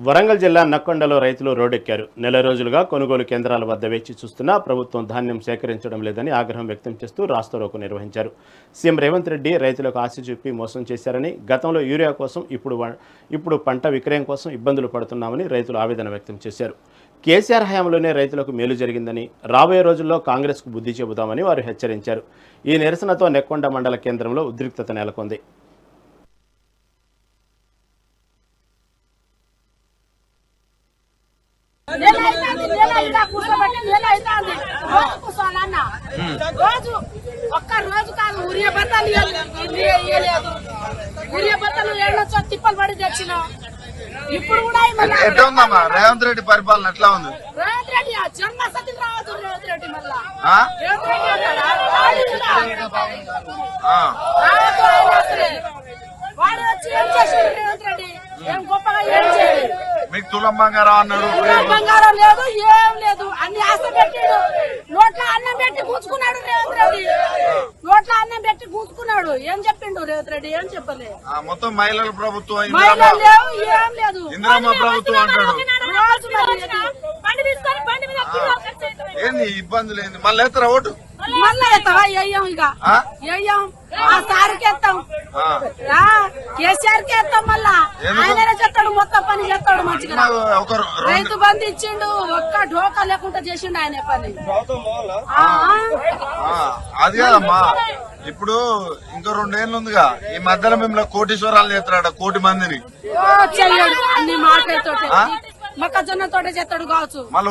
వరంగల్ జిల్లా నక్కొండలో రైతులు రోడ్డెక్కారు. నెల రోజులుగా కొనుగోలు కేంద్రాల వద్ద వేచి చూస్తున్నా ప్రభుత్వం ధాన్యం సేకరించడం లేదని ఆగ్రహం వ్యక్తం చేస్తూ రాస్తారోకో నిర్వహించారు. సీఎం రేవంత్ రెడ్డి రైతులకు ఆశ చూపి మోసం చేశారని, గతంలో యూరియా కోసం ఇప్పుడు పంట విక్రయం కోసం ఇబ్బందులు పడుతున్నామని రైతులు ఆవేదన వ్యక్తం చేశారు. కేసీఆర్ హయాంలోనే రైతులకు మేలు జరిగిందని, రాబోయే రోజుల్లో కాంగ్రెస్కు బుద్ధి చెబుతామని వారు హెచ్చరించారు. ఈ నిరసనతో నెక్కొండ మండల కేంద్రంలో ఉద్రిక్తత నెలకొంది. రోజు ఒక్క రోజు కాదు ఉరియా బత్తాలు ఉరియా బత్తాలు ఏళ్ళొచ్చో తిప్పలు పడి తెచ్చిన. ఇప్పుడు కూడా ఎట్లా ఉందమ్మా రేవంత్ రెడ్డి పరిపాలన ఎట్లా ఉంది? రేవంత్ రెడ్డి జన్మ సతి రావద్దు. రేవంత్ రెడ్డి మళ్ళా వాడు వచ్చి ఏం చేసాడు? రేవంత్ రెడ్డి ఏం గొప్పగా ఏం చేయలేదు. మీకు తులం బంగారం అన్నాడు, బంగారం లేదు, ఏం లేదు. అన్ని ఆశ పెట్టాడు. నోట్ల అన్నం పెట్టి కూర్చుకున్నాడు రేవంత్ రెడ్డి. నోట్ల అన్నం పెట్టి కూర్చుకున్నాడు. ఏం చెప్పిండు రేవంత్ రెడ్డి? ఏం చెప్పలేదు. మొత్తం మహిళల ప్రభుత్వం, మహిళలు లేవు, ఏం లేదు. ఇందిరమ్మ ప్రభుత్వం అంటాడు. రోజు ఏంది ఇబ్బందులు ఏంది? మళ్ళీ ఎత్తరా ఓటు? మళ్ళా ఎత్తావా? వేయం ఇక వేయం. ఆ సార్కి ఎత్తాం, కేసీఆర్ కి ఎత్తాం. మళ్ళా ఆయననే చేస్తాడు, మొత్తం పని చేస్తాడు మంచిగా. రైతు బంధు ఇచ్చిండు, ఒక్క ఢోకా లేకుండా చేసిండు ఆయన పని. అది కాదమ్మా, ఇప్పుడు ఇంకా 2 ఏళ్ళు ఉందిగా. ఈ మధ్యలో మిమ్మల్ని కోటీశ్వరాలు చేస్తారట, 1 కోటి మందిని. చెయ్యడు అన్ని మాటలతో, మొక్కజొన్న తోటే చేస్తాడు కావచ్చు. మళ్ళీ